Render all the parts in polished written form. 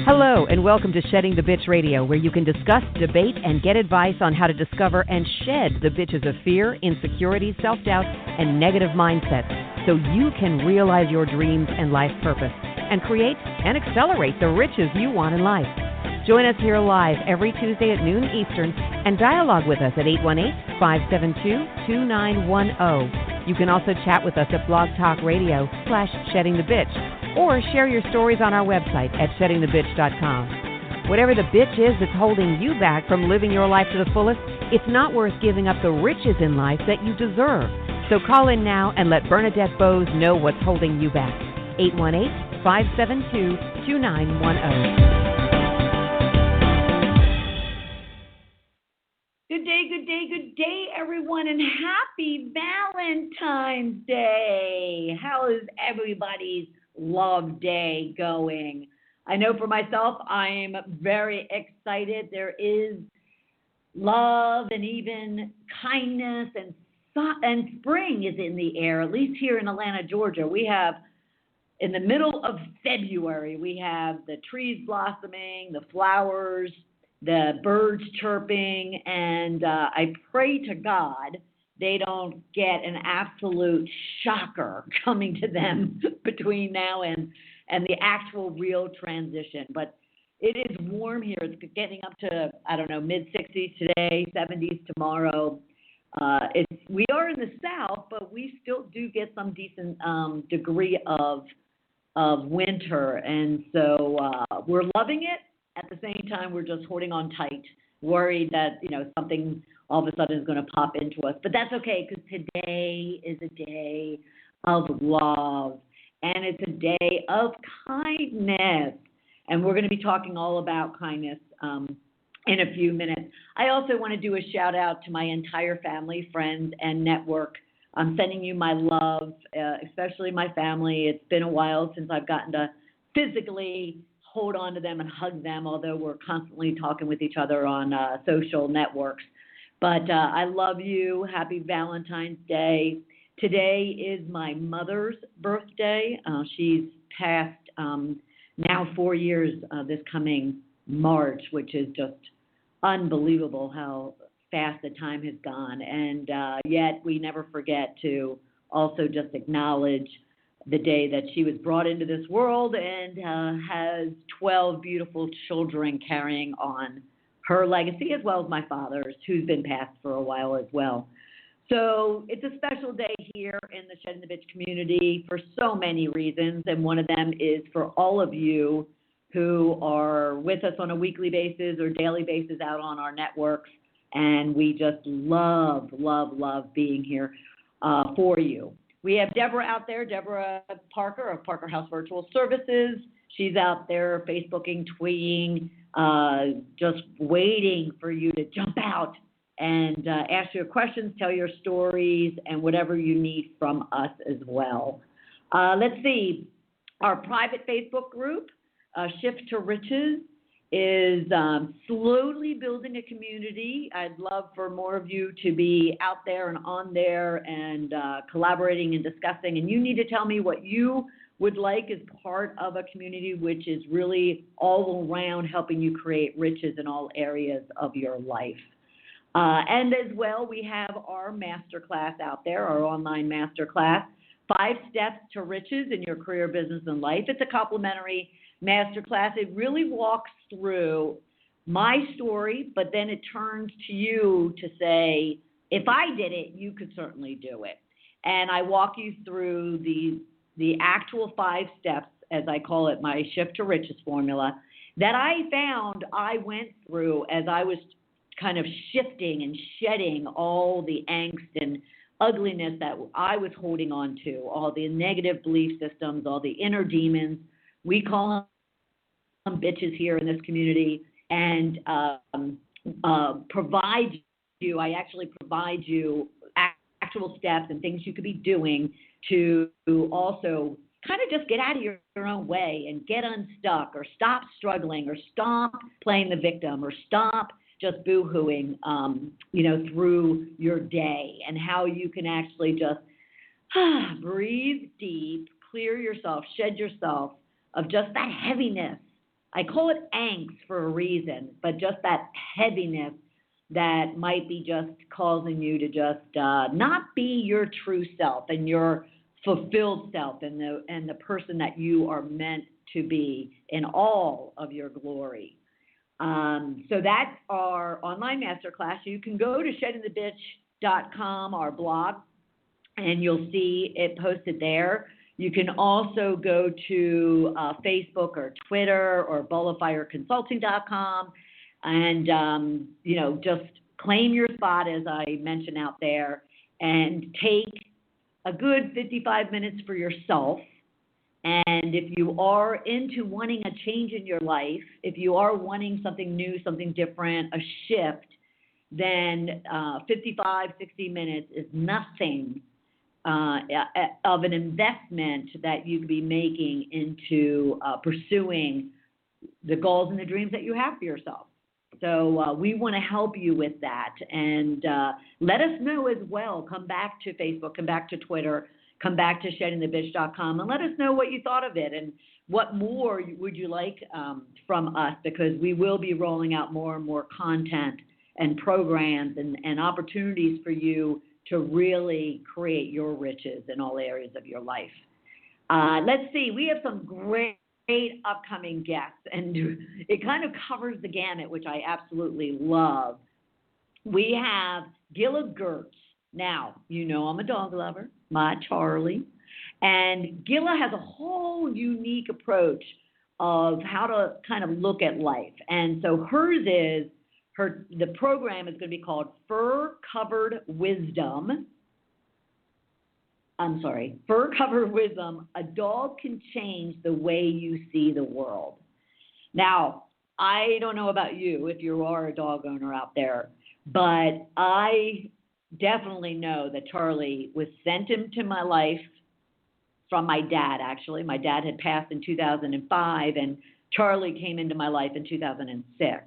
Hello, and welcome to Shedding the Bitch Radio, where you can discuss, debate, and get advice on how to discover and shed the bitches of fear, insecurity, self-doubt, and negative mindsets so you can realize your dreams and life purpose and create and accelerate the riches you want in life. Join us here live every Tuesday at noon Eastern and dialogue with us at 818-572-2910. You can also chat with us at Blog Talk Radio /Shedding the Bitch, or share your stories on our website at sheddingthebitch.com. Whatever the bitch is that's holding you back from living your life to the fullest, it's not worth giving up the riches in life that you deserve. So call in now and let Bernadette Boas know what's holding you back. 818-572-2910. Good day, everyone, and happy Valentine's Day. How is everybody's love day going? I know for myself, I'm very excited. There is love and even kindness, and spring is in the air, at least here in Atlanta, Georgia. We have, in the middle of February, we have the trees blossoming, the flowers, the birds chirping, and I pray to God they don't get an absolute shocker coming to them between now and the actual real transition. But it is warm here. It's getting up to, mid-60s today, 70s tomorrow. We are in the South, but we still do get some decent degree of winter, and so we're loving it. At the same time, we're just holding on tight, worried that, something all of a sudden is going to pop into us. But that's okay, because today is a day of love, and it's a day of kindness. And we're going to be talking all about kindness in a few minutes. I also want to do a shout-out to my entire family, friends, and network. I'm sending you my love, especially my family. It's been a while since I've gotten to physically hold on to them and hug them, although we're constantly talking with each other on social networks. But I love you. Happy Valentine's Day. Today is my mother's birthday. She's passed now 4 years this coming March, which is just unbelievable how fast the time has gone. And yet we never forget to also just acknowledge the day that she was brought into this world and has 12 beautiful children carrying on her legacy, as well as my father's, who's been passed for a while as well. So it's a special day here in the Shedding the Bitch community for so many reasons, and one of them is for all of you who are with us on a weekly basis or daily basis out on our networks, and we just love being here for you. We have Deborah out there, Deborah Parker of Parker House Virtual Services. She's out there Facebooking, tweeting, just waiting for you to jump out and ask your questions, tell your stories, and whatever you need from us as well. Let's see. Our private Facebook group, Shift to Riches, is slowly building a community. I'd love for more of you to be out there and on there and collaborating and discussing. And you need to tell me what you would like as part of a community which is really all around helping you create riches in all areas of your life. And as well, we have our masterclass out there, our online masterclass, 5 Steps to Riches in Your Career, Business, and Life. It's a complimentary masterclass. It really walks through my story, but then it turns to you to say, if I did it, you could certainly do it. And I walk you through the actual 5 steps, as I call it, my Shift to Riches formula, that I found I went through as I was kind of shifting and shedding all the angst and ugliness that I was holding on to, all the negative belief systems, all the inner demons. We call them bitches here in this community, and I actually provide you actual steps and things you could be doing to also kind of just get out of your own way and get unstuck, or stop struggling, or stop playing the victim, or stop just boo-hooing, through your day, and how you can actually just breathe deep, clear yourself, shed yourself of just that heaviness I call it angst for a reason, but just that heaviness that might be just causing you to just not be your true self and your fulfilled self and the person that you are meant to be in all of your glory. So that's our online masterclass. You can go to sheddingthebitch.com, our blog, and you'll see it posted there. You can also go to Facebook or Twitter or bullafireconsulting.com and, just claim your spot, as I mentioned out there, and take a good 55 minutes for yourself. And if you are into wanting a change in your life, if you are wanting something new, something different, a shift, then 55, 60 minutes is nothing of an investment that you could be making into pursuing the goals and the dreams that you have for yourself. So we want to help you with that. And let us know as well. Come back to Facebook, come back to Twitter, come back to sheddingthebitch.com, and let us know what you thought of it and what more would you like from us, because we will be rolling out more and more content and programs and opportunities for you to really create your riches in all areas of your life. Let's see. We have some great upcoming guests, and it kind of covers the gamut, which I absolutely love. We have Gilla Gertz. Now, I'm a dog lover, my Charlie, and Gilla has a whole unique approach of how to kind of look at life. And so the program is going to be called Fur Covered Wisdom. A dog can change the way you see the world. Now, I don't know about you if you are a dog owner out there, but I definitely know that Charlie was sent into my life from my dad, actually. My dad had passed in 2005, and Charlie came into my life in 2006.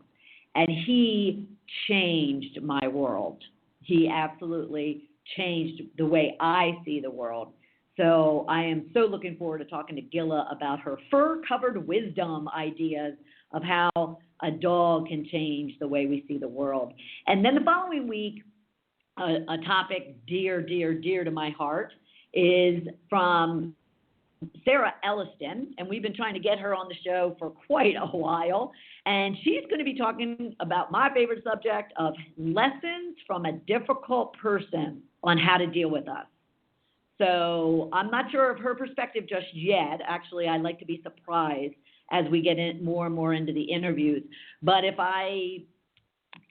And he changed my world. He absolutely changed the way I see the world. So I am so looking forward to talking to Gilla about her fur-covered wisdom ideas of how a dog can change the way we see the world. And then the following week, a topic dear, dear, dear to my heart is from Sarah Elliston, and we've been trying to get her on the show for quite a while, and she's going to be talking about my favorite subject of lessons from a difficult person on how to deal with us. So I'm not sure of her perspective just yet. Actually, I like to be surprised as we get in more and more into the interviews. But if I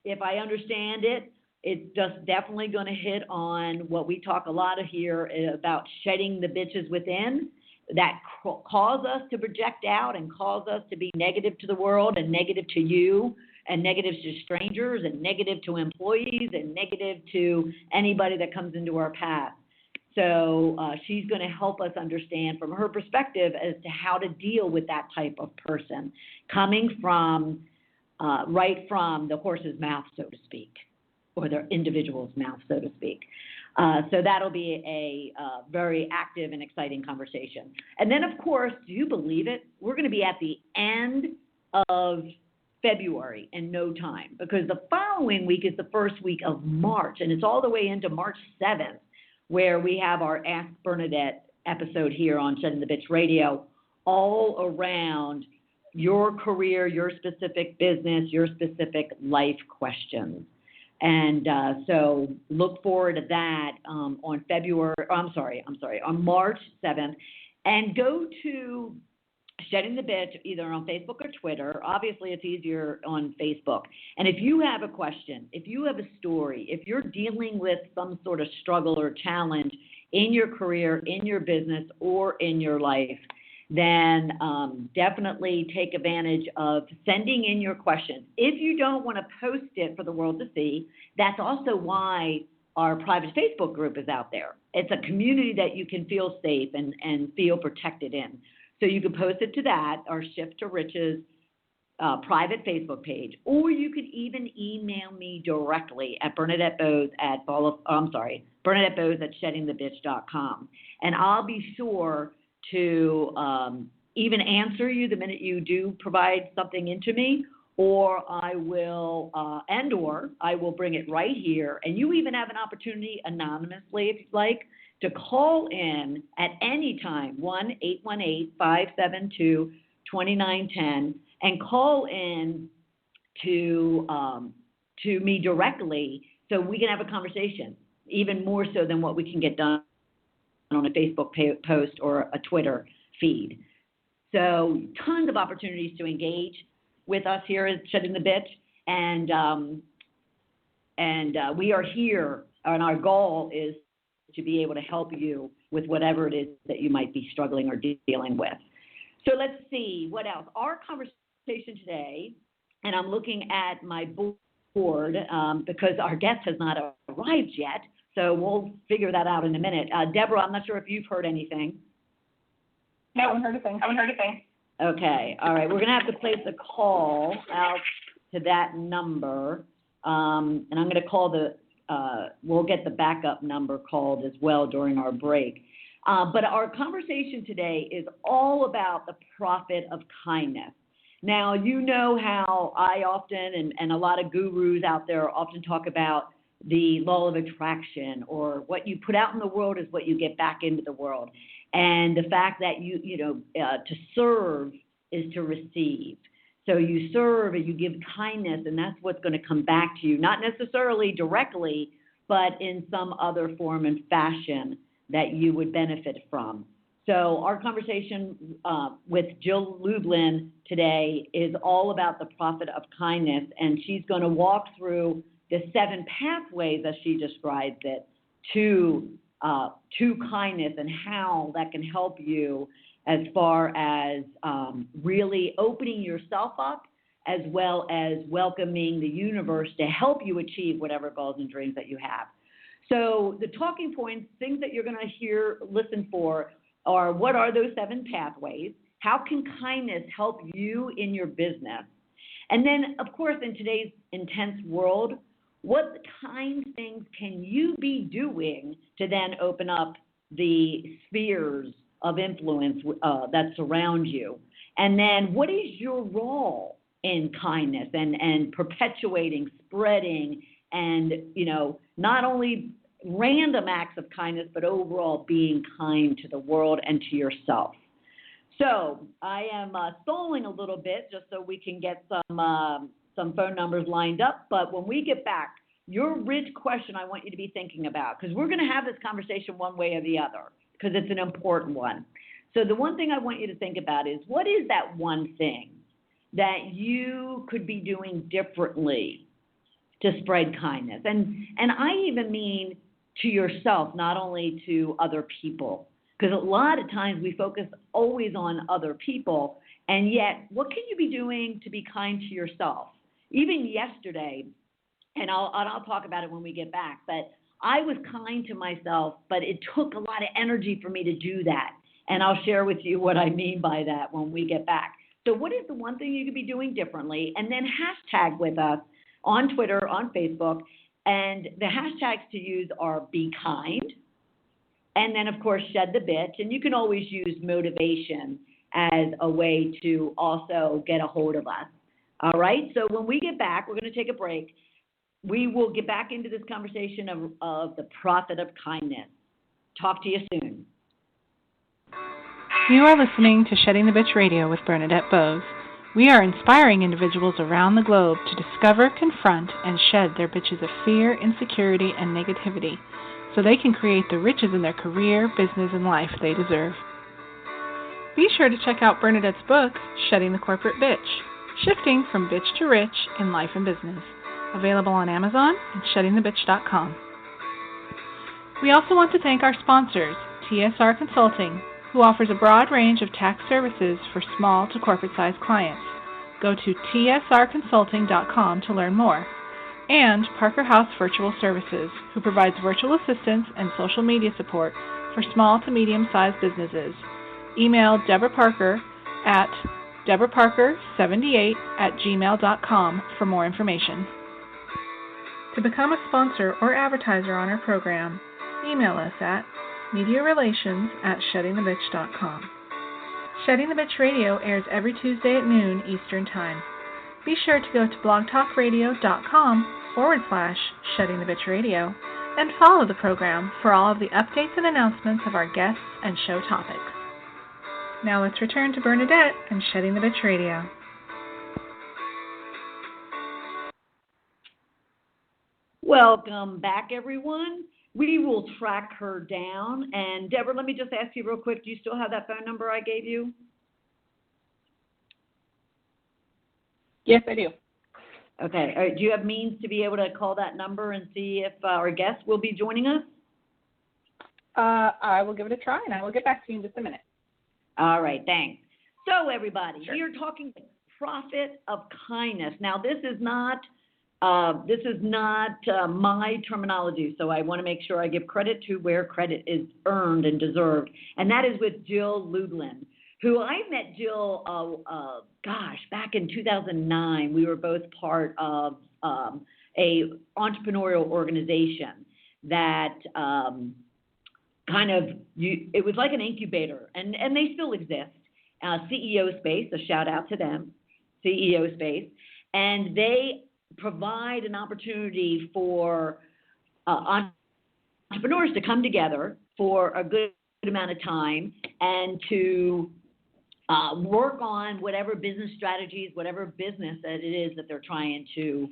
understand it, it's just definitely going to hit on what we talk a lot of here about shedding the bitches within that cause us to project out and cause us to be negative to the world and negative to you and negative to strangers and negative to employees and negative to anybody that comes into our path. So she's going to help us understand from her perspective as to how to deal with that type of person coming from right from the horse's mouth, so to speak, or the individual's mouth, so to speak. So that'll be a very active and exciting conversation. And then, of course, do you believe it? We're going to be at the end of February in no time, because the following week is the first week of March, and it's all the way into March 7th, where we have our Ask Bernadette episode here on Shedding the Bitch Radio, all around your career, your specific business, your specific life questions. And so look forward to that on March 7th. And go to Shedding the Bitch either on Facebook or Twitter. Obviously, it's easier on Facebook. And if you have a question, if you have a story, if you're dealing with some sort of struggle or challenge in your career, in your business, or in your life, then definitely take advantage of sending in your questions. If you don't want to post it for the world to see, that's also why our private Facebook group is out there. It's a community that you can feel safe and feel protected in. So you can post it to that, our Shift to Riches private Facebook page, or you could even email me directly at Bernadette Boas at Bernadette Boas at sheddingthebitch.com. And I'll be sure to even answer you the minute you do provide something into me, or I will, or I will bring it right here. And you even have an opportunity anonymously, if you'd like, to call in at any time, 1-818-572-2910, and call in to me directly so we can have a conversation, even more so than what we can get done on a Facebook post or a Twitter feed. So tons of opportunities to engage with us here at Shedding the Bitch, and we are here, and our goal is to be able to help you with whatever it is that you might be struggling or dealing with. So let's see, what else? Our conversation today, and I'm looking at my board because our guest has not arrived yet, so we'll figure that out in a minute. Deborah, I'm not sure if you've heard anything. No, I haven't heard a thing. Okay, all right. We're going to have to place a call out to that number, and I'm going to call we'll get the backup number called as well during our break. But our conversation today is all about the profit of kindness. Now, you know how I often, and a lot of gurus out there often talk about the law of attraction, or what you put out in the world is what you get back into the world. And the fact that to serve is to receive. So you serve and you give kindness, and that's what's going to come back to you, not necessarily directly, but in some other form and fashion that you would benefit from. So our conversation with Jill Lublin today is all about the profit of kindness, and she's going to walk through the 7 pathways, as she describes it, to kindness, and how that can help you as far as really opening yourself up, as well as welcoming the universe to help you achieve whatever goals and dreams that you have. So the talking points, things that you're going to listen for, are what are those 7 pathways? How can kindness help you in your business? And then, of course, in today's intense world, what kind things can you be doing to then open up the spheres of influence that surround you? And then what is your role in kindness and perpetuating, spreading, and, not only random acts of kindness, but overall being kind to the world and to yourself. So I am stalling a little bit just so we can get some phone numbers lined up. But when we get back, your rich question I want you to be thinking about, because we're going to have this conversation one way or the other, because it's an important one. So the one thing I want you to think about is, what is that one thing that you could be doing differently to spread kindness? And I even mean to yourself, not only to other people, because a lot of times we focus always on other people, and yet what can you be doing to be kind to yourself? Even yesterday, and I'll talk about it when we get back, but I was kind to myself, but it took a lot of energy for me to do that. And I'll share with you what I mean by that when we get back. So what is the one thing you could be doing differently? And then hashtag with us on Twitter, on Facebook. And the hashtags to use are Be Kind. And then, of course, Shed the Bitch. And you can always use motivation as a way to also get a hold of us. All right? So when we get back, we're going to take a break. We will get back into this conversation of the profit of kindness. Talk to you soon. You are listening to Shedding the Bitch Radio with Bernadette Boas. We are inspiring individuals around the globe to discover, confront, and shed their bitches of fear, insecurity, and negativity so they can create the riches in their career, business, and life they deserve. Be sure to check out Bernadette's book, Shedding the Corporate Bitch, Shifting from Bitch to Rich in Life and Business, available on Amazon and sheddingthebitch.com. We also want to thank our sponsors, TSR Consulting, who offers a broad range of tax services for small to corporate-sized clients. Go to tsrconsulting.com to learn more. And Parker House Virtual Services, who provides virtual assistance and social media support for small to medium-sized businesses. Email Deborah Parker at deborahparker78@gmail.com for more information. To become a sponsor or advertiser on our program, email us at mediarelations@sheddingthebitch.com. Shedding the Bitch Radio airs every Tuesday at noon Eastern Time. Be sure to go to blogtalkradio.com/Shedding the Bitch Radio and follow the program for all of the updates and announcements of our guests and show topics. Now let's return to Bernadette and Shedding the Bitch Radio. Welcome back, everyone. We will track her down. And Deborah, let me just ask you real quick, do you still have that phone number I gave you? Yes, I do. Okay. All right. Do you have means to be able to call that number and see if our guest will be joining us? I will give it a try, and I will get back to you in just a minute. All right. Thanks. So, everybody, Sure. We are talking profit of kindness. Now, this is not my terminology, so I want to make sure I give credit to where credit is earned and deserved, and that is with Jill Lublin, who I met Jill, back in 2009. We were both part of a entrepreneurial organization that it was like an incubator, and they still exist. CEO Space, a shout out to them, CEO Space, and they provide an opportunity for entrepreneurs to come together for a good amount of time and to work on whatever business strategies, whatever business that it is that they're trying to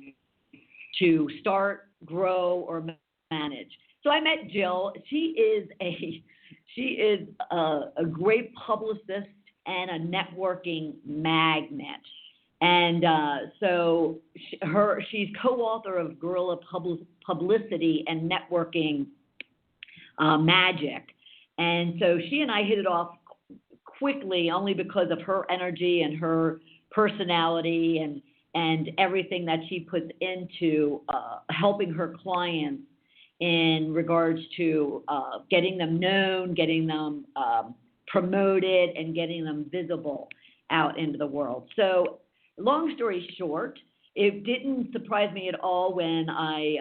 start, grow, or manage. So I met Jill. She is a great publicist and a networking magnet. And so she's co-author of Guerrilla Publicity and Networking Magic. And so she and I hit it off quickly only because of her energy and her personality and everything that she puts into helping her clients in regards to getting them known, getting them promoted, and getting them visible out into the world. So long story short, it didn't surprise me at all when I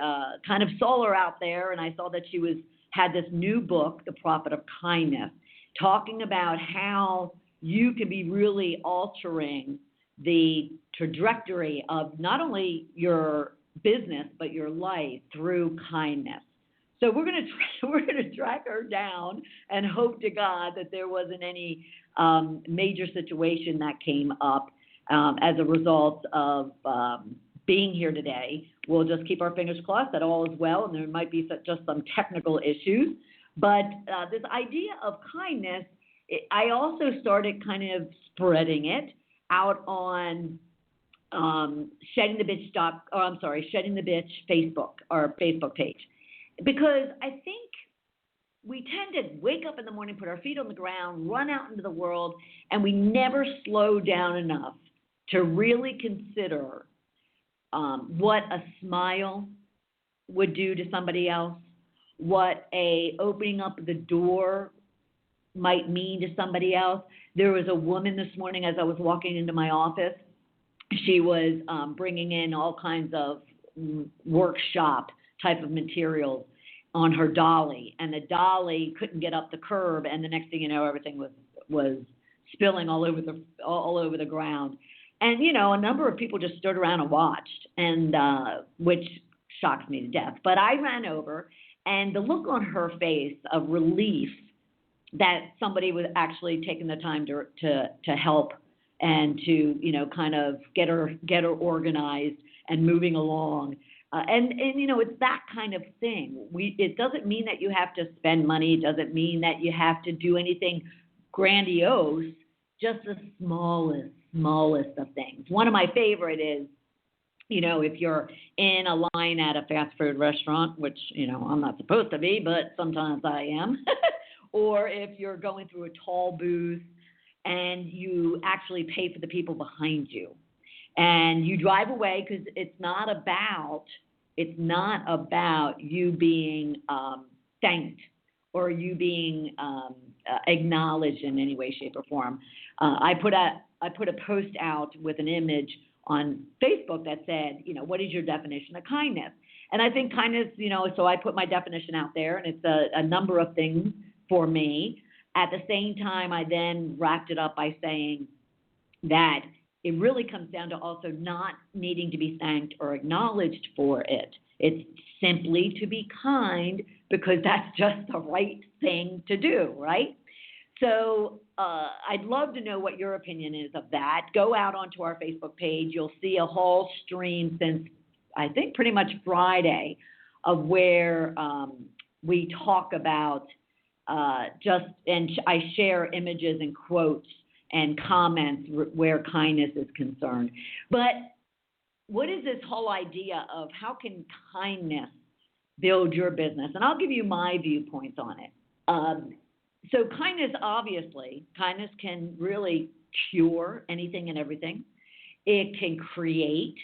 kind of saw her out there and I saw that she had this new book, The Profit of Kindness, talking about how you can be really altering the trajectory of not only your business but your life through kindness. So we're going to track her down and hope to God that there wasn't any major situation that came up as a result of being here today. We'll just keep our fingers crossed that all is well, and there might be just some technical issues. But this idea of kindness, I also started kind of spreading it out on Shedding the Bitch Facebook page, because I think we tend to wake up in the morning, put our feet on the ground, run out into the world, and we never slow down enough to really consider what a smile would do to somebody else, what opening up the door might mean to somebody else. There was a woman this morning as I was walking into my office. She was bringing in all kinds of workshop type of materials on her dolly, and the dolly couldn't get up the curb, and the next thing you know, everything was spilling all over the ground. And, a number of people just stood around and watched, and which shocks me to death. But I ran over, and the look on her face of relief that somebody was actually taking the time to help and to, kind of get her organized and moving along. And it's that kind of thing. It doesn't mean that you have to spend money. It doesn't mean that you have to do anything grandiose, just the smallest of things. One of my favorite is, if you're in a line at a fast food restaurant, which, I'm not supposed to be, but sometimes I am, or if you're going through a tall booth and you actually pay for the people behind you and you drive away, because it's not about you being thanked or you being acknowledged in any way, shape, or form. I put a post out with an image on Facebook that said, what is your definition of kindness? And I think kindness, so I put my definition out there, and it's a number of things for me. At the same time, I then wrapped it up by saying that it really comes down to also not needing to be thanked or acknowledged for it. It's simply to be kind because that's just the right thing to do, right? So I'd love to know what your opinion is of that. Go out onto our Facebook page. You'll see a whole stream since, I think, pretty much Friday of where we talk about and I share images and quotes and comments where kindness is concerned. But what is this whole idea of how can kindness build your business? And I'll give you my viewpoints on it. So kindness can really cure anything and everything. It can create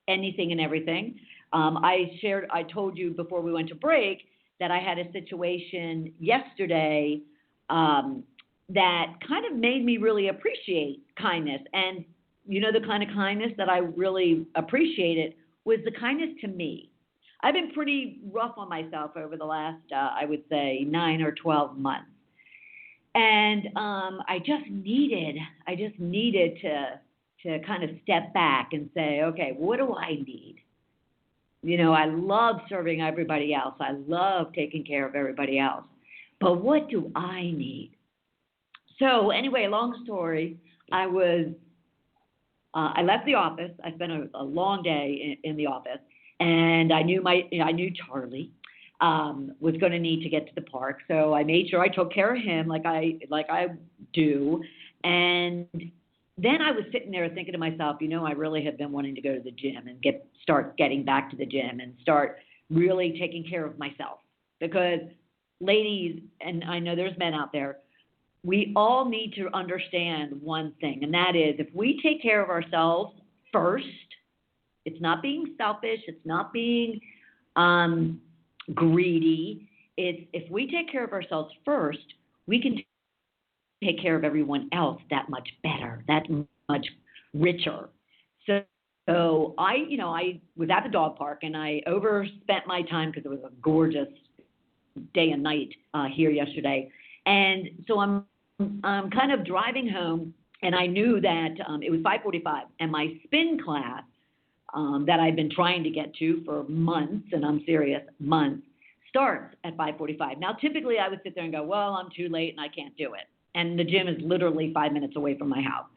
anything and everything. I told you before we went to break that I had a situation yesterday that kind of made me really appreciate kindness. And you know, the kind of kindness that I really appreciated was the kindness to me. I've been pretty rough on myself over the last, I would say, 9 or 12 months. And I just needed to kind of step back and say, okay, what do I need? You know, I love serving everybody else. I love taking care of everybody else. But what do I need? So anyway, long story, I left the office. I spent a long day in the office, and I knew Charlie was going to need to get to the park. So I made sure I took care of him like I do. And then I was sitting there thinking to myself, you know, I really have been wanting to go to the gym and start getting back to the gym and start really taking care of myself. Because ladies, and I know there's men out there, we all need to understand one thing, and that is if we take care of ourselves first, it's not being selfish, it's not being greedy. It's if we take care of ourselves first, we can take care of everyone else that much better, that much richer. So I was at the dog park and I overspent my time because it was a gorgeous day and night here yesterday. And so I'm kind of driving home, and I knew that it was 5:45, and my spin class that I've been trying to get to for months, and I'm serious, months, starts at 5:45. Now, typically I would sit there and go, well, I'm too late and I can't do it. And the gym is literally 5 minutes away from my house.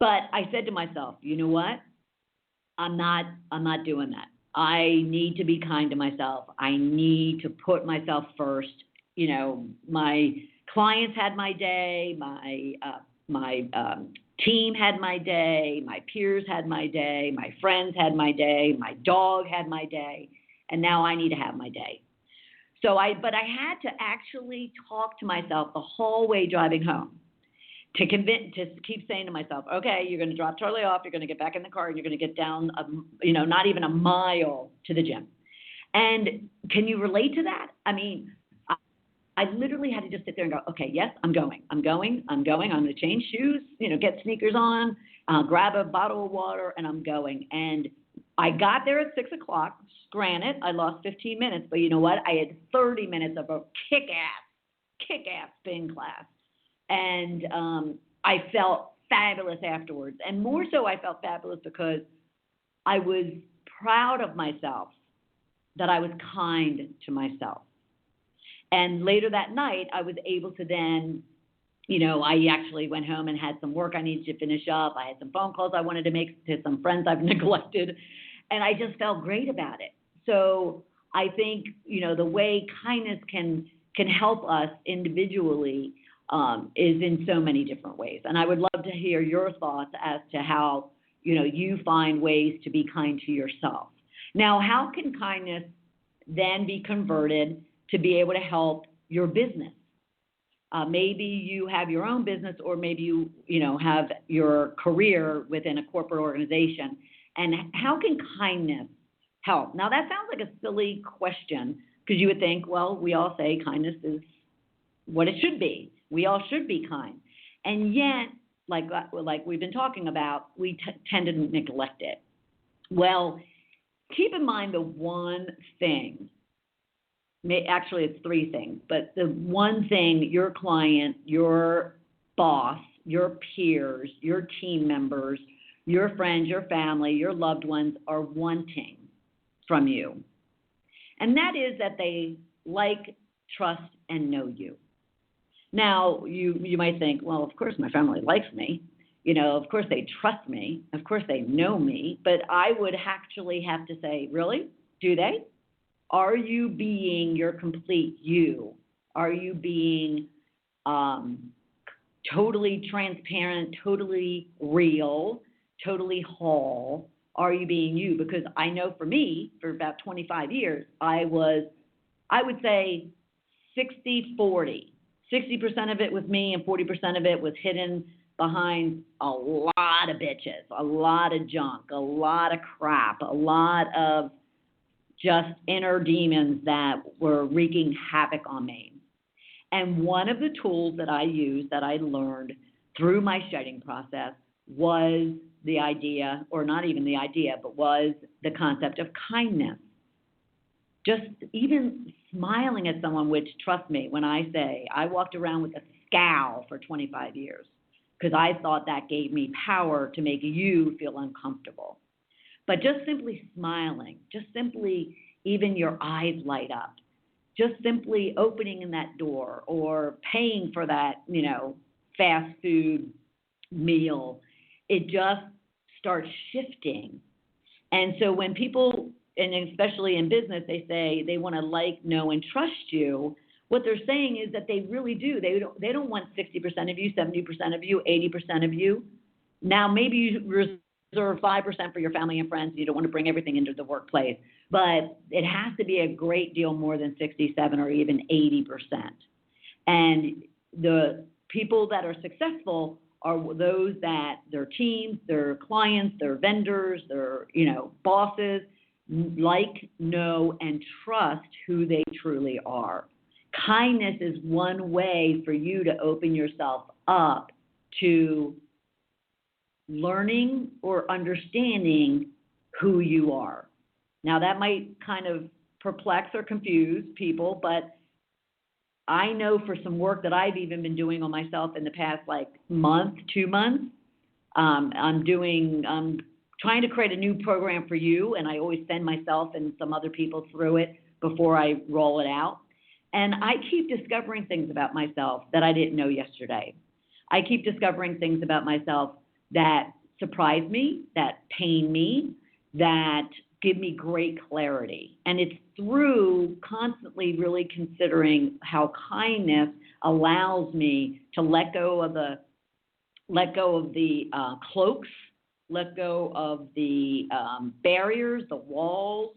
But I said to myself, you know what? I'm not doing that. I need to be kind to myself. I need to put myself first. You know, my clients had my day, my team had my day, my peers had my day, my friends had my day, my dog had my day, and now I need to have my day. But I had to actually talk to myself the whole way driving home to keep saying to myself, okay, you're going to drop Charlie off, you're going to get back in the car, and you're going to get down, not even a mile to the gym. And can you relate to that? I mean, I literally had to just sit there and go, okay, yes, I'm going. I'm going to change shoes, get sneakers on, grab a bottle of water, and I'm going. And I got there at 6 o'clock. Granted, I lost 15 minutes, but you know what? I had 30 minutes of a kick-ass spin class. And I felt fabulous afterwards. And more so, I felt fabulous because I was proud of myself that I was kind to myself. And later that night, I was able to then, I actually went home and had some work I needed to finish up. I had some phone calls I wanted to make to some friends I've neglected. And I just felt great about it. So I think, the way kindness can help us individually is in so many different ways. And I would love to hear your thoughts as to how, you find ways to be kind to yourself. Now, how can kindness then be converted to be able to help your business? Maybe you have your own business, or maybe you have your career within a corporate organization. And how can kindness help? Now, that sounds like a silly question because you would think, well, we all say kindness is what it should be. We all should be kind. And yet, like we've been talking about, we tend to neglect it. Well, keep in mind the one thing actually it's three things, but the one thing your client, your boss, your peers, your team members, your friends, your family, your loved ones are wanting from you. And that is that they like, trust, and know you. Now, you might think, well, of course my family likes me. Of course they trust me. Of course they know me. But I would actually have to say, really? Do they? Are you being your complete you? Are you being totally transparent, totally real, totally whole? Are you being you? Because I know for me, for about 25 years, I would say 60-40. 60% of it was me and 40% of it was hidden behind a lot of bitches, a lot of junk, a lot of crap, a lot of just inner demons that were wreaking havoc on me. And one of the tools that I used, that I learned through my shedding process, was the idea, or not even the idea, but was the concept of kindness. Just even smiling at someone, which, trust me, when I say I walked around with a scowl for 25 years because I thought that gave me power to make you feel uncomfortable. But just simply smiling, just simply even your eyes light up, just simply opening in that door or paying for that, fast food meal, it just starts shifting. And so when people, and especially in business, they say they want to like, know, and trust you, what they're saying is that they really do. They don't want 60% of you, 70% of you, 80% of you. Now, maybe you reserve 5% for your family and friends. You don't want to bring everything into the workplace. But it has to be a great deal more than 67 or even 80%. And the people that are successful are those that their teams, their clients, their vendors, their bosses like, know, and trust who they truly are. Kindness is one way for you to open yourself up to learning or understanding who you are. Now, that might kind of perplex or confuse people, but I know for some work that I've even been doing on myself in the past, month, 2 months, I'm trying to create a new program for you, and I always send myself and some other people through it before I roll it out. And I keep discovering things about myself that I didn't know yesterday. I keep discovering things about myself that surprise me, that pain me, that give me great clarity. And it's through constantly really considering how kindness allows me to let go of the cloaks, let go of the barriers, the walls,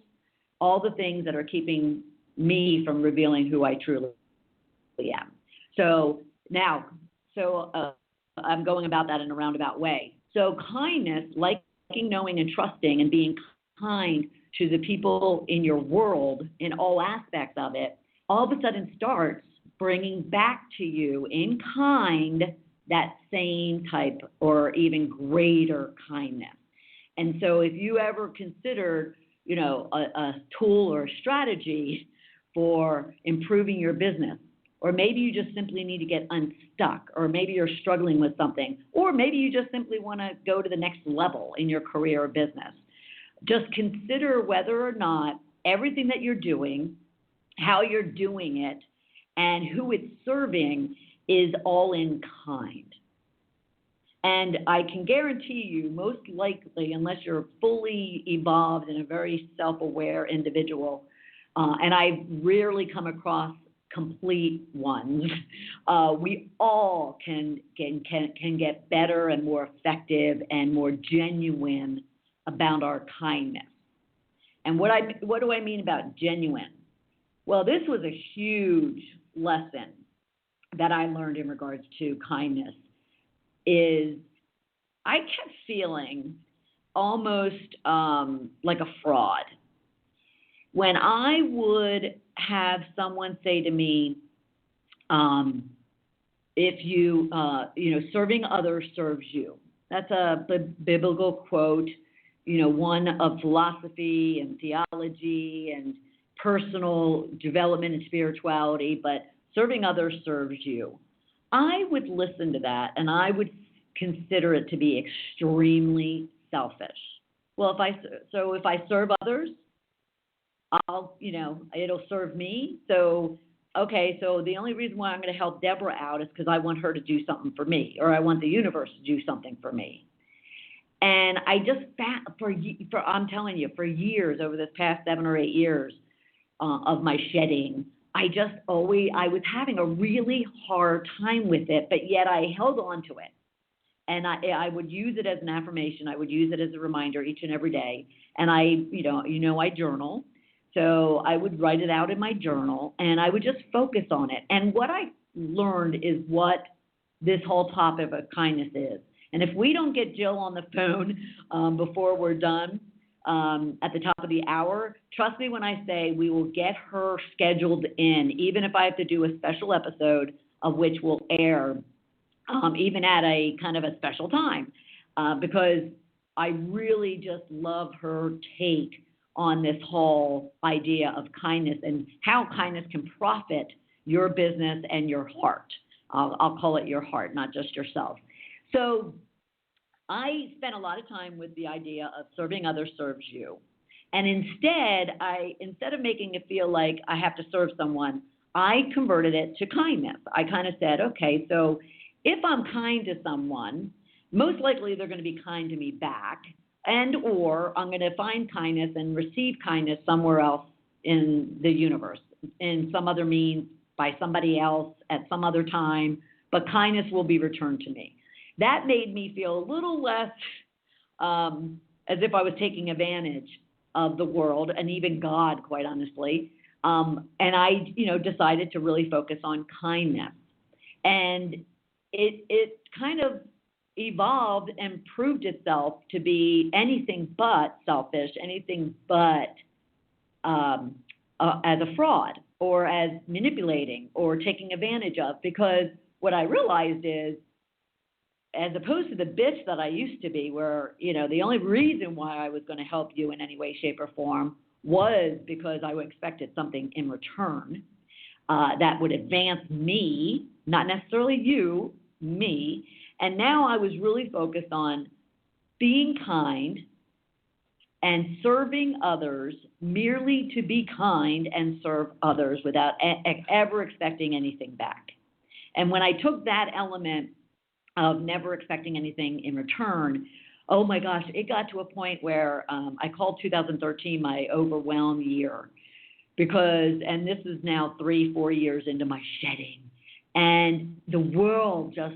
all the things that are keeping me from revealing who I truly am. So I'm going about that in a roundabout way. So kindness, liking, knowing, and trusting, and being kind to the people in your world in all aspects of it, all of a sudden starts bringing back to you in kind that same type or even greater kindness. And so if you ever considered, a tool or a strategy for improving your business, or maybe you just simply need to get unstuck, or maybe you're struggling with something, or maybe you just simply want to go to the next level in your career or business, just consider whether or not everything that you're doing, how you're doing it, and who it's serving is all in kind. And I can guarantee you, most likely, unless you're fully evolved and a very self-aware individual, and I've rarely come across complete ones, we all can get better and more effective and more genuine about our kindness. And what do I mean about genuine? Well, this was a huge lesson that I learned in regards to kindness. Is I kept feeling almost like a fraud when I would have someone say to me, if you, serving others serves you. That's a biblical quote, one of philosophy and theology and personal development and spirituality, but serving others serves you. I would listen to that and I would consider it to be extremely selfish. Well, if I serve others, it'll serve me. So, okay, so the only reason why I'm going to help Deborah out is because I want her to do something for me, or I want the universe to do something for me. And I just, I'm telling you, for years, over this past 7 or 8 years of my shedding, I was having a really hard time with it, but yet I held on to it. And I would use it as an affirmation. I would use it as a reminder each and every day. And I journal. So I would write it out in my journal, and I would just focus on it. And what I learned is what this whole topic of kindness is. And if we don't get Jill on the phone before we're done at the top of the hour, trust me when I say we will get her scheduled in, even if I have to do a special episode of which will air even at a kind of a special time, because I really just love her take on this whole idea of kindness and how kindness can profit your business and your heart. I'll call it your heart, not just yourself. So I spent a lot of time with the idea of serving others serves you. And instead of making it feel like I have to serve someone, I converted it to kindness. I kind of said, okay, so if I'm kind to someone, most likely they're going to be kind to me back, or I'm going to find kindness and receive kindness somewhere else in the universe, in some other means, by somebody else at some other time, but kindness will be returned to me. That made me feel a little less as if I was taking advantage of the world and even God, quite honestly. And I, decided to really focus on kindness. And it kind of evolved and proved itself to be anything but selfish, anything but as a fraud or as manipulating or taking advantage of, because what I realized is, as opposed to the bitch that I used to be, where, the only reason why I was going to help you in any way, shape, or form was because I expected something in return that would advance me, not necessarily you, me. And now I was really focused on being kind and serving others merely to be kind and serve others without ever expecting anything back. And when I took that element of never expecting anything in return, oh my gosh, it got to a point where I called 2013 my overwhelmed year, and this is now 3-4 years into my shedding, and the world just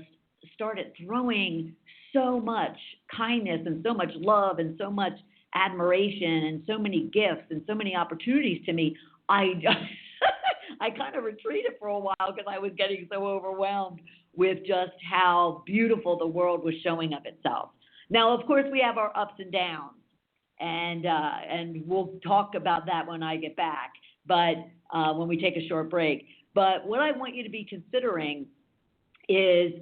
started throwing so much kindness and so much love and so much admiration and so many gifts and so many opportunities to me. I kind of retreated for a while because I was getting so overwhelmed with just how beautiful the world was showing of itself. Now, of course, we have our ups and downs, and we'll talk about that when I get back, but when we take a short break. But what I want you to be considering is,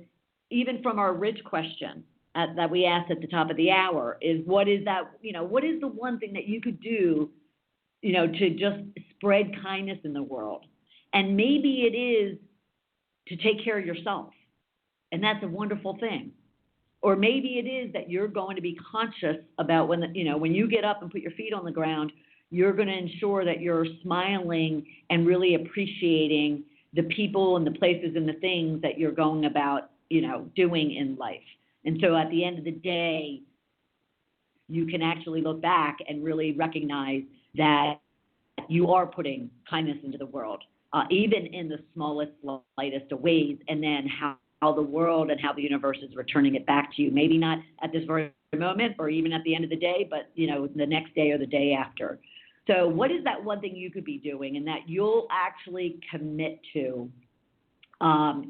even from our rich question that we asked at the top of the hour, is what is that, what is the one thing that you could do, to just spread kindness in the world? And maybe it is to take care of yourself. And that's a wonderful thing. Or maybe it is that you're going to be conscious about when you get up and put your feet on the ground, you're going to ensure that you're smiling and really appreciating the people and the places and the things that you're going about, doing in life. And so at the end of the day, you can actually look back and really recognize that you are putting kindness into the world, even in the smallest, lightest of ways, and then how the world and how the universe is returning it back to you. Maybe not at this very moment or even at the end of the day, but, the next day or the day after. So what is that one thing you could be doing and that you'll actually commit to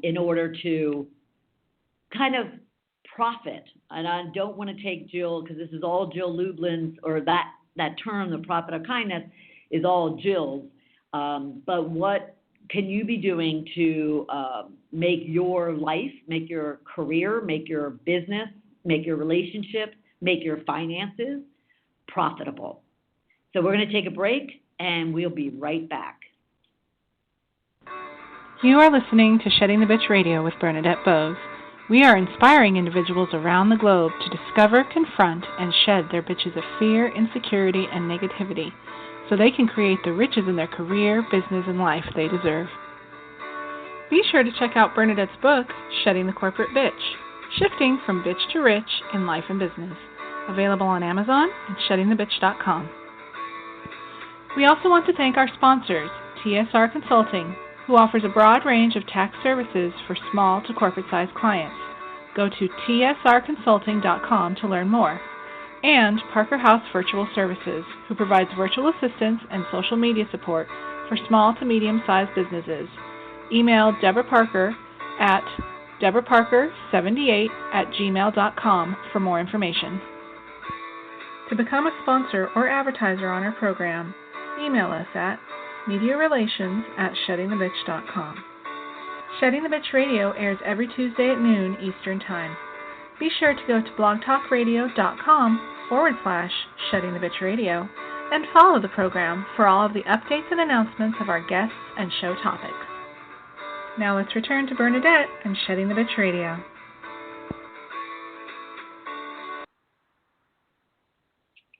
in order to kind of profit? And I don't want to take Jill, because this is all Jill Lublin's, or that term, the profit of kindness, is all Jill's. But what can you be doing to make your life, make your career, make your business, make your relationship, make your finances profitable? So we're going to take a break. and we'll be right back. You are listening to Shedding the Bitch Radio with Bernadette Boas. We are inspiring individuals around the globe to discover, confront, and shed their bitches of fear, insecurity, and negativity so they can create the riches in their career, business, and life they deserve. Be sure to check out Bernadette's book, Shedding the Corporate Bitch, Shifting from Bitch to Rich in Life and Business, available on Amazon and sheddingthebitch.com. We also want to thank our sponsors, TSR Consulting, who offers a broad range of tax services for small to corporate-sized clients. Go to tsrconsulting.com to learn more. And Parker House Virtual Services, who provides virtual assistance and social media support for small to medium-sized businesses. Email Deborah Parker at deborahparker78@gmail.com for more information. To become a sponsor or advertiser on our program, email us at mediarelations@sheddingthebitch.com. Shedding the Bitch Radio airs every Tuesday at noon Eastern Time. Be sure to go to blogtalkradio.com/Shedding the Bitch Radio and follow the program for all of the updates and announcements of our guests and show topics. Now let's return to Bernadette and Shedding the Bitch Radio.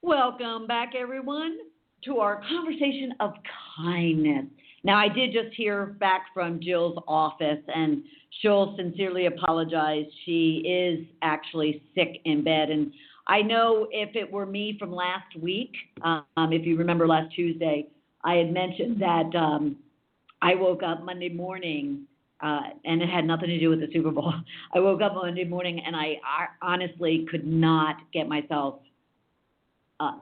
Welcome back, everyone, to our conversation of kindness. Now, I did just hear back from Jill's office, and she'll sincerely apologize. She is actually sick in bed, and I know if it were me from last week, if you remember last Tuesday, I had mentioned that I woke up Monday morning, and it had nothing to do with the Super Bowl. I woke up Monday morning, and I honestly could not get myself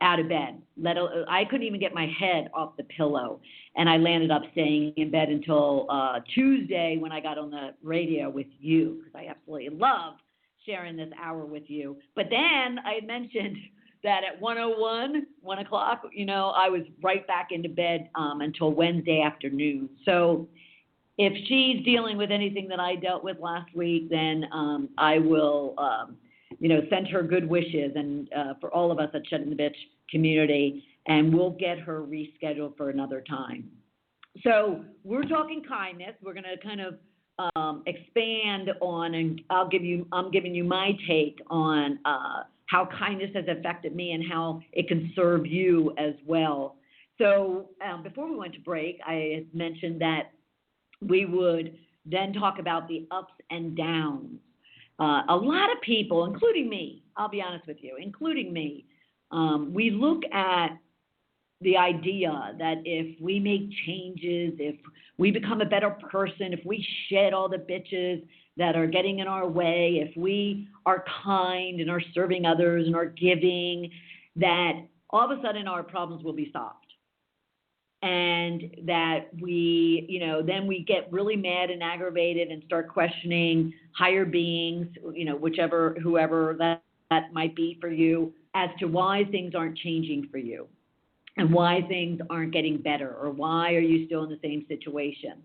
out of bed. I couldn't even get my head off the pillow, and I landed up staying in bed until Tuesday when I got on the radio with you, because I absolutely love sharing this hour with you. But then I had mentioned that at 1 o'clock, I was right back into bed until Wednesday afternoon. So if she's dealing with anything that I dealt with last week, then I will send her good wishes, and for all of us at Shedding the Bitch community, and we'll get her rescheduled for another time. So we're talking kindness. We're going to kind of expand on, and I'm giving you my take on how kindness has affected me and how it can serve you as well. So before we went to break, I had mentioned that we would then talk about the ups and downs. A lot of people, including me, I'll be honest with you, including me, we look at the idea that if we make changes, if we become a better person, if we shed all the bitches that are getting in our way, if we are kind and are serving others and are giving, that all of a sudden our problems will be solved. And that we, then we get really mad and aggravated and start questioning higher beings, whoever that might be for you, as to why things aren't changing for you and why things aren't getting better, or why are you still in the same situation.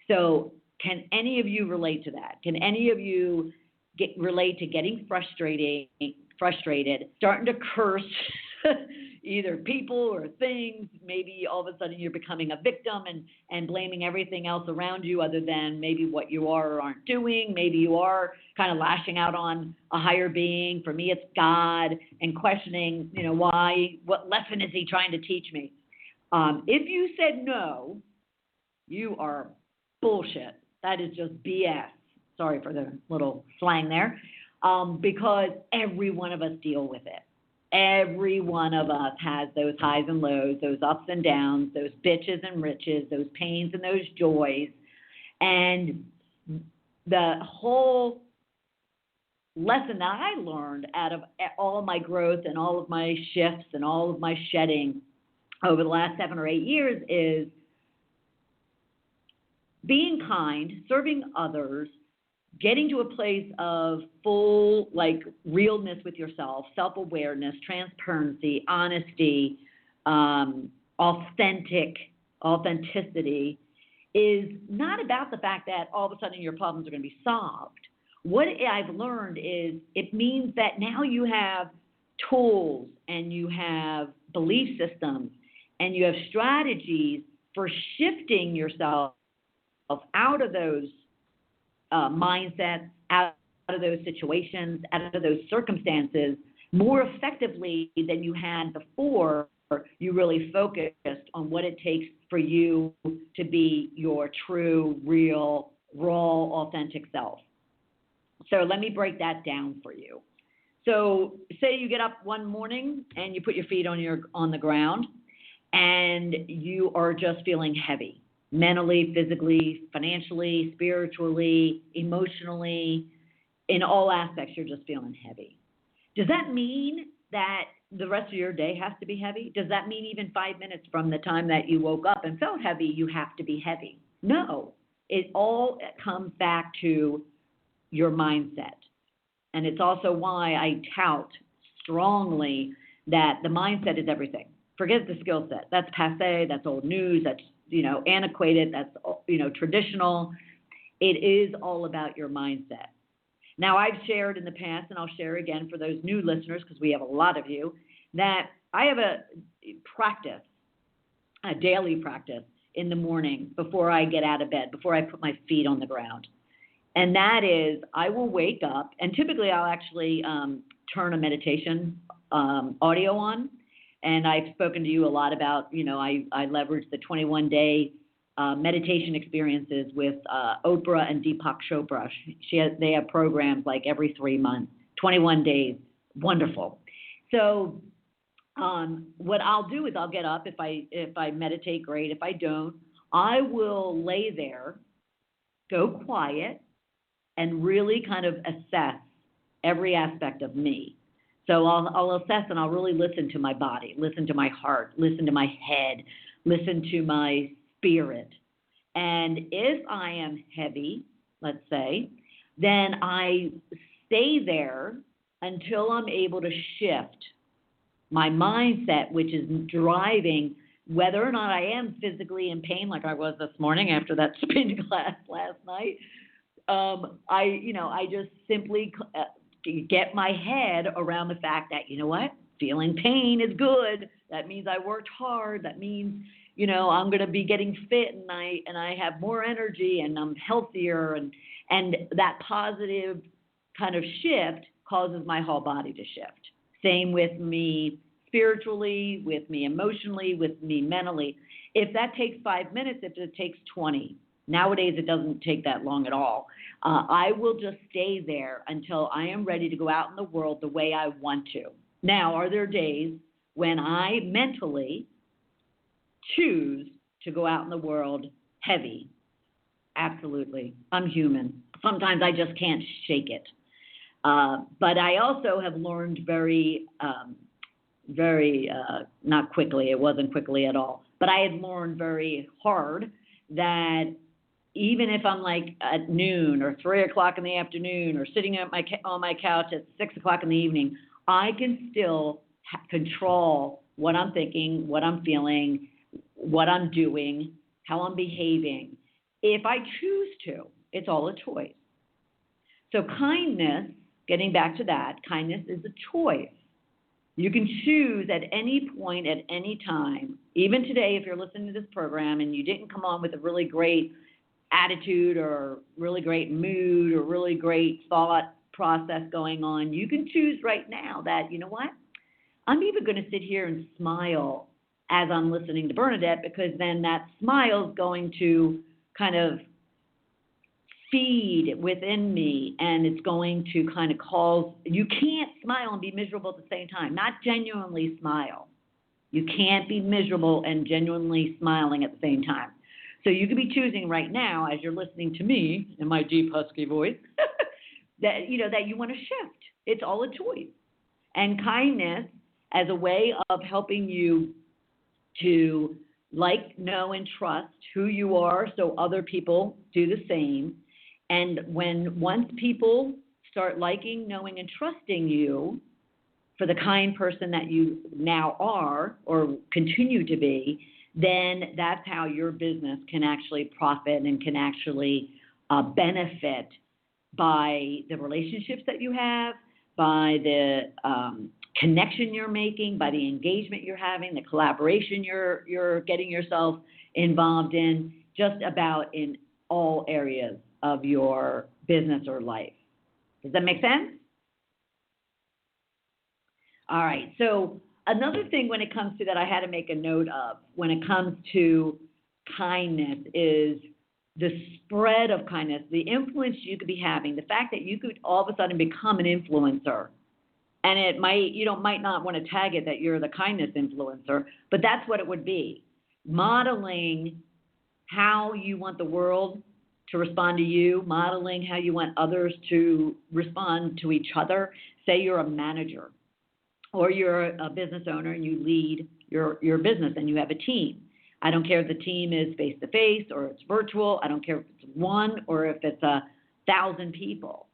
So can any of you relate to that? Can any of you relate to getting frustrated, starting to curse either people or things? Maybe all of a sudden you're becoming a victim and blaming everything else around you other than maybe what you are or aren't doing. Maybe you are kind of lashing out on a higher being. For me, it's God, and questioning, why, what lesson is he trying to teach me? If you said no, you are bullshit. That is just BS. Sorry for the little slang there, because every one of us deal with it. Every one of us has those highs and lows, those ups and downs, those bitches and riches, those pains and those joys. And the whole lesson that I learned out of all of my growth and all of my shifts and all of my shedding over the last 7 or 8 years is being kind, serving others, getting to a place of full, realness with yourself, self-awareness, transparency, honesty, authenticity is not about the fact that all of a sudden your problems are going to be solved. What I've learned is it means that now you have tools and you have belief systems and you have strategies for shifting yourself out of those mindsets, out of those situations, out of those circumstances more effectively than you had before you really focused on what it takes for you to be your true, real, raw, authentic self. So let me break that down for you. So say you get up one morning and you put your feet on the ground and you are just feeling heavy, mentally, physically, financially, spiritually, emotionally, in all aspects you're just feeling heavy. Does that mean that the rest of your day has to be heavy? Does that mean even 5 minutes from the time that you woke up and felt heavy, you have to be heavy? No. It all comes back to your mindset. And it's also why I tout strongly that the mindset is everything. Forget the skill set. That's passé, that's old news, that's, antiquated, that's, traditional. It is all about your mindset. Now, I've shared in the past, and I'll share again for those new listeners, because we have a lot of you, that I have a daily practice in the morning before I get out of bed, before I put my feet on the ground. And that is, I will wake up, and typically I'll actually turn a meditation audio on. And I've spoken to you a lot about, I leverage the 21-day meditation experiences with Oprah and Deepak Chopra. They have programs like every 3 months, 21 days, wonderful. So what I'll do is I'll get up. If I meditate, great. If I don't, I will lay there, go quiet, and really kind of assess every aspect of me. So I'll assess and I'll really listen to my body, listen to my heart, listen to my head, listen to my spirit. And if I am heavy, let's say, then I stay there until I'm able to shift my mindset, which is driving whether or not I am physically in pain like I was this morning after that spin class last night. I just simply get my head around the fact that, feeling pain is good. That means I worked hard. That means, I'm going to be getting fit and I have more energy and I'm healthier. And that positive kind of shift causes my whole body to shift. Same with me spiritually, with me emotionally, with me mentally. If that takes 5 minutes, if it takes 20, nowadays it doesn't take that long at all. I will just stay there until I am ready to go out in the world the way I want to. Now, are there days when I mentally choose to go out in the world heavy? Absolutely. I'm human. Sometimes I just can't shake it. But I also have learned very, not quickly, it wasn't quickly at all, but I had learned very hard that even if I'm like at noon or 3 o'clock in the afternoon or sitting on my couch at 6 o'clock in the evening, I can still control what I'm thinking, what I'm feeling, what I'm doing, how I'm behaving. If I choose to, it's all a choice. So kindness, getting back to that, kindness is a choice. You can choose at any point, at any time. Even today, if you're listening to this program and you didn't come on with a really great attitude or really great mood or really great thought process going on, you can choose right now that, you know what, I'm even going to sit here and smile as I'm listening to Bernadette, because then that smile is going to kind of feed within me, and it's going to kind of cause, you can't smile and be miserable at the same time, not genuinely smile. You can't be miserable and genuinely smiling at the same time. So you could be choosing right now, as you're listening to me in my deep husky voice, that you want to shift. It's all a choice. And kindness as a way of helping you to like, know, and trust who you are so other people do the same. And once people start liking, knowing, and trusting you for the kind person that you now are or continue to be, then that's how your business can actually profit and can actually benefit by the relationships that you have, by the connection you're making, by the engagement you're having, the collaboration you're getting yourself involved in, just about in all areas of your business or life. Does that make sense? All right. So another thing when it comes to that I had to make a note of when it comes to kindness is the spread of kindness, the influence you could be having, the fact that you could all of a sudden become an influencer. And it might, might not want to tag it that you're the kindness influencer, but that's what it would be. Modeling how you want the world to respond to you, modeling how you want others to respond to each other. Say you're a manager or you're a business owner and you lead your business and you have a team. I don't care if the team is face-to-face or it's virtual. I don't care if it's one or if it's 1,000 people.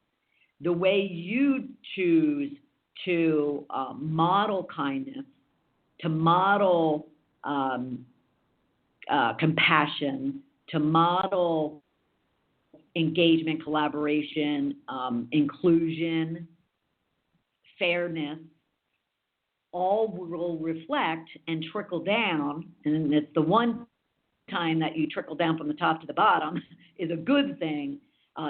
The way you choose to model kindness, to model compassion, to model engagement, collaboration, inclusion, fairness, all will reflect and trickle down, and it's the one time that you trickle down from the top to the bottom is a good thing.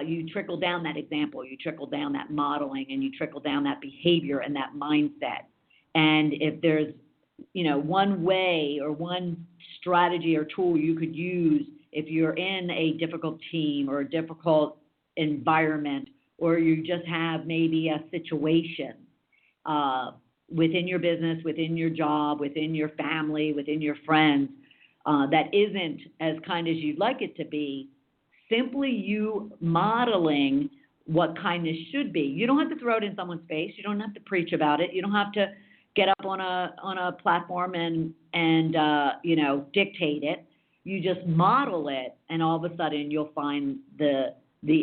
You trickle down that example, you trickle down that modeling, and you trickle down that behavior and that mindset. And if there's, one way or one strategy or tool you could use if you're in a difficult team or a difficult environment, or you just have maybe a situation within your business, within your job, within your family, within your friends that isn't as kind as you'd like it to be, simply you modeling what kindness should be. You don't have to throw it in someone's face. You don't have to preach about it. You don't have to get up on a platform and dictate it. You just model it, and all of a sudden you'll find the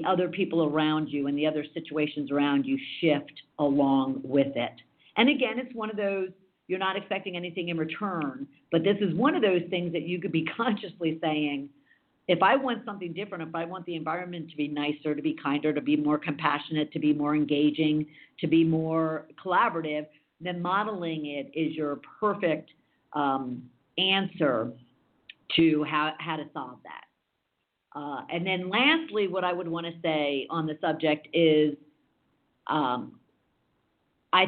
other people around you and the other situations around you shift along with it. And again, it's one of those, you're not expecting anything in return, but this is one of those things that you could be consciously saying, if I want something different, if I want the environment to be nicer, to be kinder, to be more compassionate, to be more engaging, to be more collaborative, then modeling it is your perfect answer to how to solve that. And then lastly, what I would want to say on the subject is I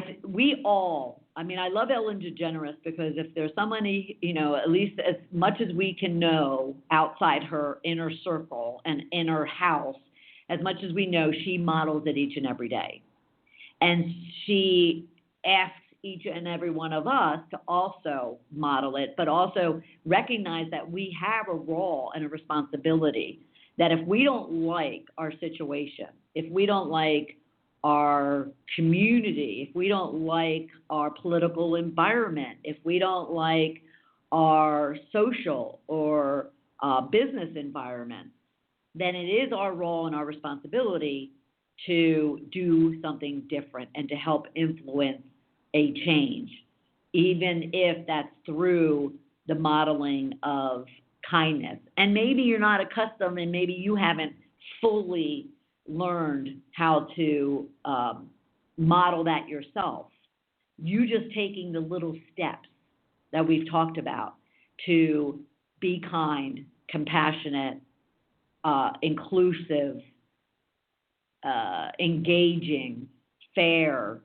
love Ellen DeGeneres because if there's somebody, at least as much as we can know outside her inner circle and inner house, as much as we know, she models it each and every day. And she asks each and every one of us to also model it, but also recognize that we have a role and a responsibility that if we don't like our situation, if we don't like our community, if we don't like our political environment, if we don't like our social or business environment, then it is our role and our responsibility to do something different and to help influence a change, even if that's through the modeling of kindness. And maybe you're not accustomed and maybe you haven't fully learned how to model that yourself. You just taking the little steps that we've talked about to be kind, compassionate, inclusive, engaging, fair,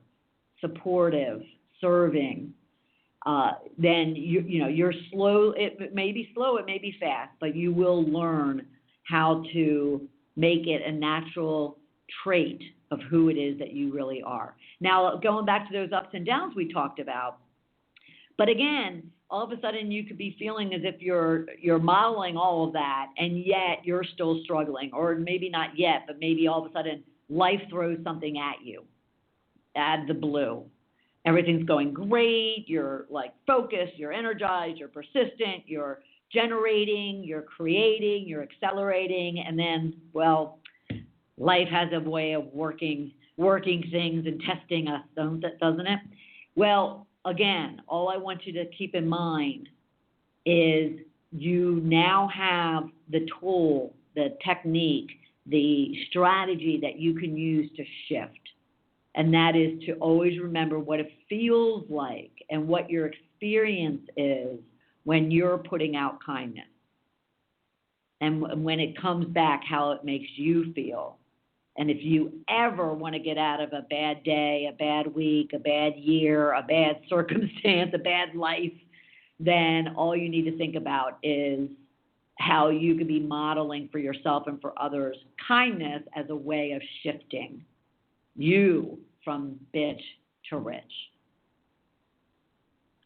supportive, serving, then you're slow. It may be slow, it may be fast, but you will learn how to make it a natural trait of who it is that you really are. Now, going back to those ups and downs we talked about, but again, all of a sudden you could be feeling as if you're modeling all of that, and yet you're still struggling, or maybe not yet, but maybe all of a sudden life throws something at you, out of the blue. Everything's going great, you're like focused, you're energized, you're persistent, you're generating, you're creating, you're accelerating, and then, well, life has a way of working things and testing us, doesn't it? Well, again, all I want you to keep in mind is you now have the tool, the technique, the strategy that you can use to shift. And that is to always remember what it feels like and what your experience is when you're putting out kindness. And when it comes back, how it makes you feel. And if you ever want to get out of a bad day, a bad week, a bad year, a bad circumstance, a bad life, then all you need to think about is how you can be modeling for yourself and for others kindness as a way of shifting you from bitch to rich.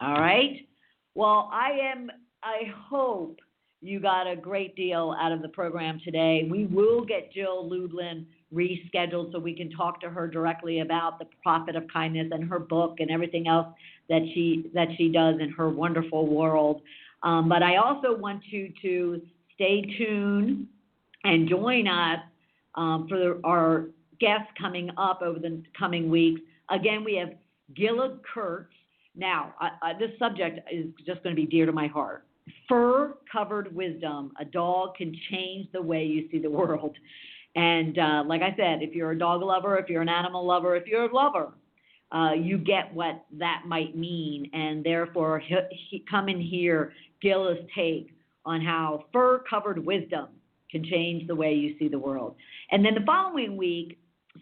All right? Well, I hope you got a great deal out of the program today. We will get Jill Lublin rescheduled so we can talk to her directly about the Profit of Kindness and her book and everything else that she does in her wonderful world. But I also want you to stay tuned and join us for our guests coming up over the coming weeks. Again, we have Gilla Kurtz. Now, this subject is just going to be dear to my heart. Fur-covered wisdom. A dog can change the way you see the world. And like I said, if you're a dog lover, if you're an animal lover, if you're a lover, you get what that might mean. And therefore, come and hear Gilla's take on how fur-covered wisdom can change the way you see the world. And then the following week,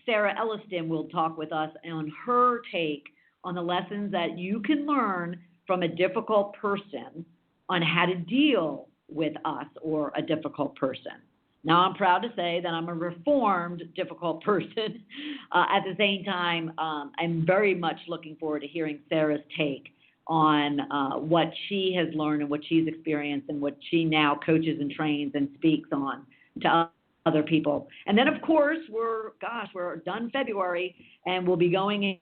Sarah Elliston will talk with us on her take on the lessons that you can learn from a difficult person on how to deal with us or a difficult person. Now, I'm proud to say that I'm a reformed, difficult person. At the same time, I'm very much looking forward to hearing Sarah's take on what she has learned and what she's experienced and what she now coaches and trains and speaks on to other people. And then, of course, we're done February, and we'll be going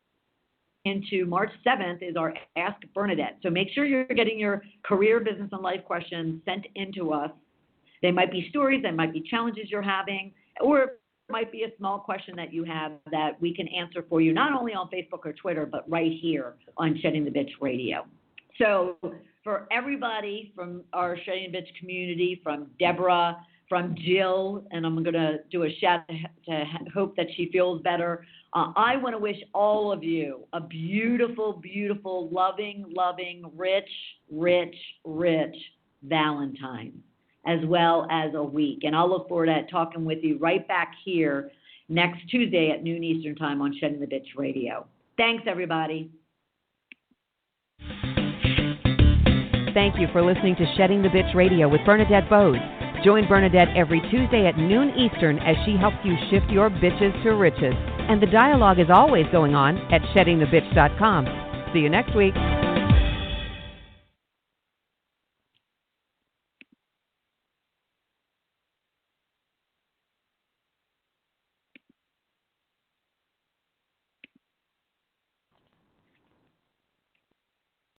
into March 7th is our Ask Bernadette. So make sure you're getting your career, business, and life questions sent into us. They might be stories, they might be challenges you're having, or it might be a small question that you have that we can answer for you, not only on Facebook or Twitter, but right here on Shedding the Bitch Radio. So for everybody from our Shedding the Bitch community, from Deborah, from Jill, and I'm going to do a shout to hope that she feels better. I want to wish all of you a beautiful, beautiful, loving, rich Valentine, as well as a week. And I'll look forward to talking with you right back here next Tuesday at noon Eastern Time on Shedding the Bitch Radio. Thanks, everybody. Thank you for listening to Shedding the Bitch Radio with Bernadette Boas. Join Bernadette every Tuesday at noon Eastern as she helps you shift your bitches to riches. And the dialogue is always going on at sheddingthebitch.com. See you next week.